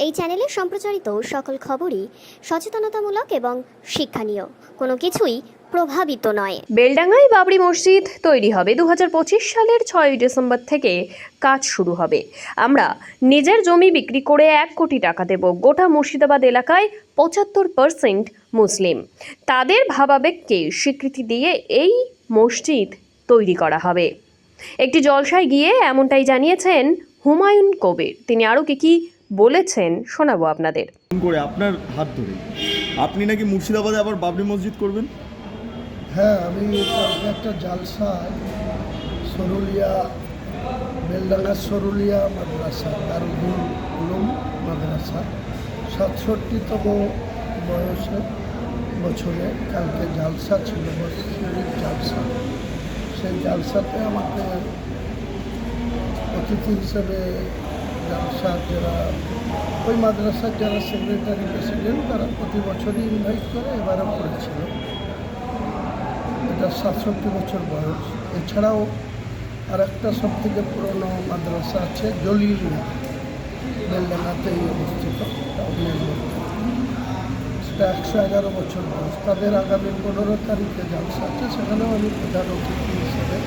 এই চ্যানেলে সম্প্রচারিত সকল খবরই সচেতনতামূলক এবং শিক্ষণীয়, কোনো কিছুই প্রভাবিত নয়। বেলডাঙ্গায় বাবরি মসজিদ তৈরি হবে 2025 সালের 6 ডিসেম্বর থেকে কাজ শুরু হবে। আমরা নিজের জমি বিক্রি করে 1 কোটি টাকা দেব। গোটা মুর্শিদাবাদ এলাকায় 75% মুসলিম। তাদের ভাবাবেগকে স্বীকৃতি দিয়ে এই মসজিদ তৈরি করা হবে। একটি জলসায় গিয়ে এমনটাই জানিয়েছেন হুমায়ুন কবির। তিনি আরও কি বলেছেন শোনাবো আপনাদের। করে আপনার হাত ধরে আপনি নাকি মুর্শিদাবাদে আবার বাবরি মসজিদ করবেন? হ্যাঁ, আমি একটা জালসায় সরুলিয়া, বেলডাঙ্গার সরুলিয়া মাদ্রাসা, দারুল উলুম মাদ্রাসা 67তম বছরে কালকে জালসা ছিল, মসজিদের জালসা। সেই জালসাতে আমাকে অতিথি হিসেবে জালসার যারা ওই মাদ্রাসার যারা সেক্রেটারি প্রেসিডেন্ট তারা প্রতি বছরই ইনভাইট করে, এবারও করেছিল। এটা 67 বছর বয়স। এছাড়াও আর একটা সবথেকে পুরনো মাদ্রাসা আছে জলিলিয়া, বেলডাঙ্গাতেই অবস্থিত, সেটা 111 বছর বয়স। তাদের আগামী 15 তারিখে জালসা আছে, সেখানেও আমি প্রধান অতিথি হিসেবে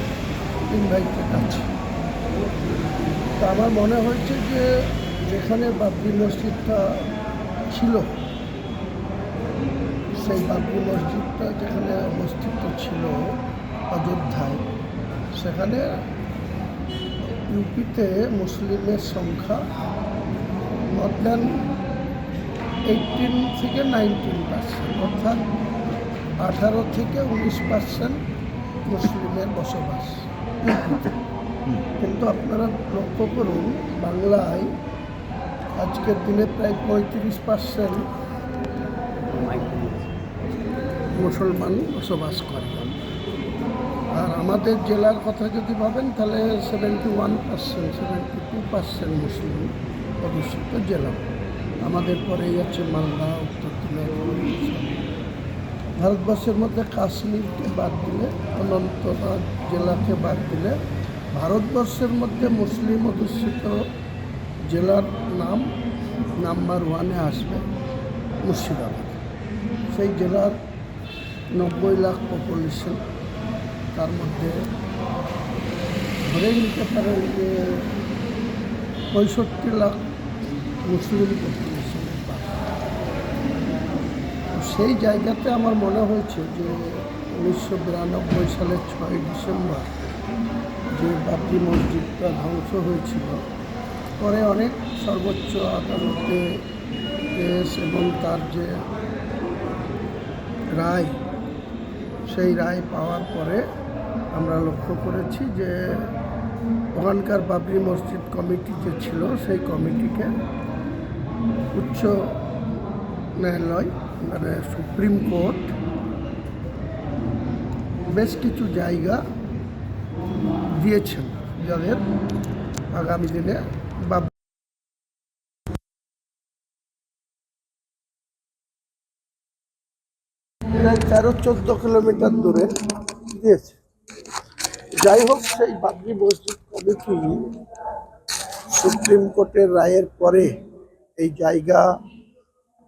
ইনভাইটেড আছি। তা আমার মনে হয়েছে যে যেখানে বাবরি মসজিদটা ছিল, সেই বাবরি মসজিদটা যেখানে অবস্থিত ছিল অযোধ্যায়, সেখানে ইউপিতে মুসলিমের সংখ্যা মোর দ্যান 18 থেকে 19%, অর্থাৎ 18 থেকে 19% মুসলিমের বসবাস ইউপিতে। কিন্তু আপনারা লক্ষ্য করুন, বাংলায় আজকের দিনে প্রায় 35% মুসলমান বসবাস করে। আর আমাদের জেলার কথা যদি ভাবেন তাহলে 72% মুসলিম অধ্যুষিত জেলা। আমাদের পরেই আছে মালদা, উত্তর দিনাজপুর। ভারতবর্ষের মধ্যে কাশ্মীরকে বাদ দিলে, অনন্তনাগ জেলাকে বাদ দিলে, ভারতবর্ষের মধ্যে মুসলিম অধ্যুষিত জেলার নাম নাম্বার 1-এ আসবে মুর্শিদাবাদ। সেই জেলার 90 লাখ পপুলেশন, তার মধ্যে ধরে নিতে পারেন যে 65 লাখ মুসলিম পপুলেশনের বাস। সেই জায়গাতে আমার মনে হয়েছে যে 1992 সালের 6 ডিসেম্বর যে বাবরি মসজিদটা ধ্বংস হয়েছিল, পরে অনেক সর্বোচ্চ আদালতে কেস এবং তার যে রায়, সেই রায় পাওয়ার পরে আমরা লক্ষ্য করেছি যে ওখানকার বাবরি মসজিদ কমিটি যে ছিল, সেই কমিটিকে উচ্চ ন্যায়ালয় মানে সুপ্রিম কোর্ট বেশ কিছু জায়গা দিয়েছেন, যাদের আগামী দিনে 13-14 কিলোমিটার দূরে দিয়েছে। যাই হোক, সেই বাবরি মসজিদ কমিটি সুপ্রিম কোর্টের রায়ের পরে এই জায়গা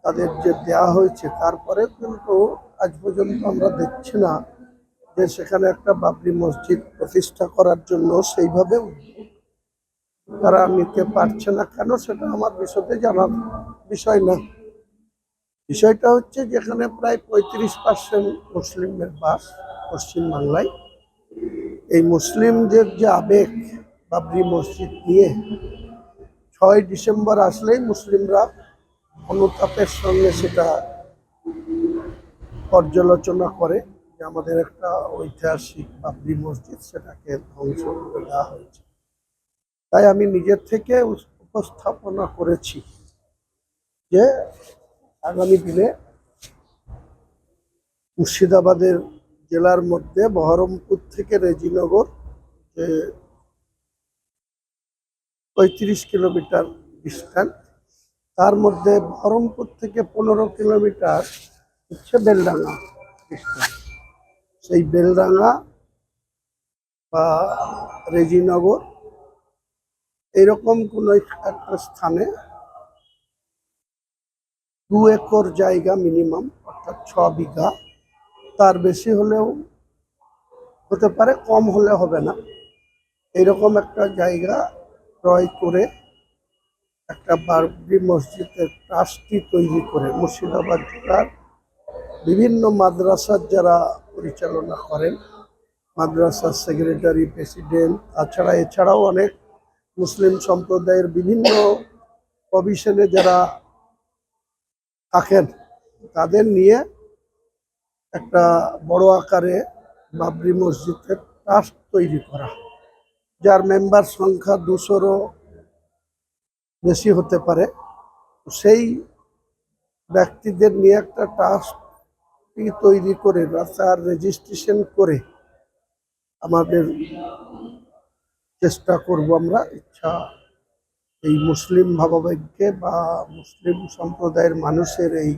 তাদের যে দেওয়া হয়েছে, তারপরে কিন্তু আজ পর্যন্ত আমরা দেখছি না যে সেখানে একটা বাবরি মসজিদ প্রতিষ্ঠা করার জন্য সেইভাবে তারা নিতে পারছে না। কেন, সেটা আমার বিশদে জানার বিষয় না। বিষয়টা হচ্ছে যেখানে প্রায় 35% মুসলিমের বাস পশ্চিমবাংলায়, এই মুসলিমদের যে আবেগ বাবরি মসজিদ নিয়ে, 6 ডিসেম্বর আসলেই মুসলিমরা অনুতাপের সঙ্গে সেটা পর্যালোচনা করে যে আমাদের একটা ঐতিহাসিক বাবরি মসজিদ, সেটাকে ধ্বংস করে দেওয়া হয়েছে। তাই আমি নিজের থেকে উপস্থাপনা করেছি যে আগামী দিনে মুর্শিদাবাদের জেলার মধ্যে বহরমপুর থেকে রেজিনগর যে 35 কিলোমিটার ডিস্টেন্স, তার মধ্যে বহরমপুর থেকে 15 কিলোমিটার হচ্ছে বেলডাঙ্গা ডিস্টেন্স। সেই বেলডাঙ্গা বা রেজিনগর এইরকম কোনো একটা স্থানে 2 একর জায়গা মিনিমাম, অর্থাৎ 6 বিঘা, তার বেশি হলেও হতে পারে, কম হলে হবে না। এইরকম একটা জায়গা ক্রয় করে একটা বাবরি মসজিদের ট্রাস্টি তৈরি করে মুর্শিদাবাদ জেলার বিভিন্ন মাদ্রাসার যারা পরিচালনা করেন, মাদ্রাসার সেক্রেটারি, প্রেসিডেন্ট, এছাড়াও অনেক মুসলিম সম্প্রদায়ের বিভিন্ন প্রভিশনে যারা থাকেন, তাদের নিয়ে একটা বড় আকারে বাবরি মসজিদের ট্রাস্ট তৈরি করা, যার মেম্বার সংখ্যা 200-রও বেশি হতে পারে। সেই ব্যক্তিদের নিয়ে একটা ট্রাস্ট তৈরি করে তার রেজিস্ট্রেশন করে আমাদের চেষ্টা করব আমরা, ইচ্ছা এই মুসলিম ভাবাবেগকে বা মুসলিম সম্প্রদায়ের মানুষের এই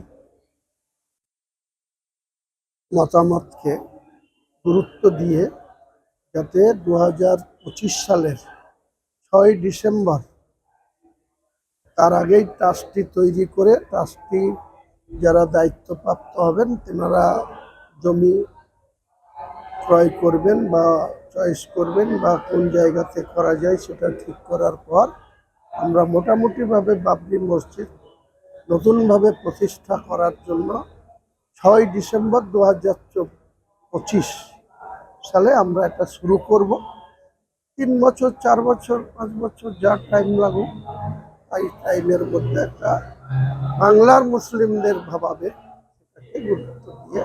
মতামতকে গুরুত্ব দিয়ে যাতে 2025 সালের 6 ডিসেম্বর তার আগেই ট্রাস্টটি তৈরি করে, ট্রাস্টটি যারা দায়িত্বপ্রাপ্ত হবেন তেনারা জমি ক্রয় করবেন বা চয়েস করবেন, বা কোন জায়গাতে করা যায় সেটা ঠিক করার পর আমরা মোটামুটিভাবে বাবরি মসজিদ নতুনভাবে প্রতিষ্ঠা করার জন্য 6 ডিসেম্বর 2025 সালে আমরা এটা শুরু করব। 3 বছর, 4 বছর, 5 বছর, যা টাইম লাগুক, এই টাইমের মধ্যে একটা বাংলার মুসলিমদের ভাবাবে সেটাকে গুরুত্ব দিয়ে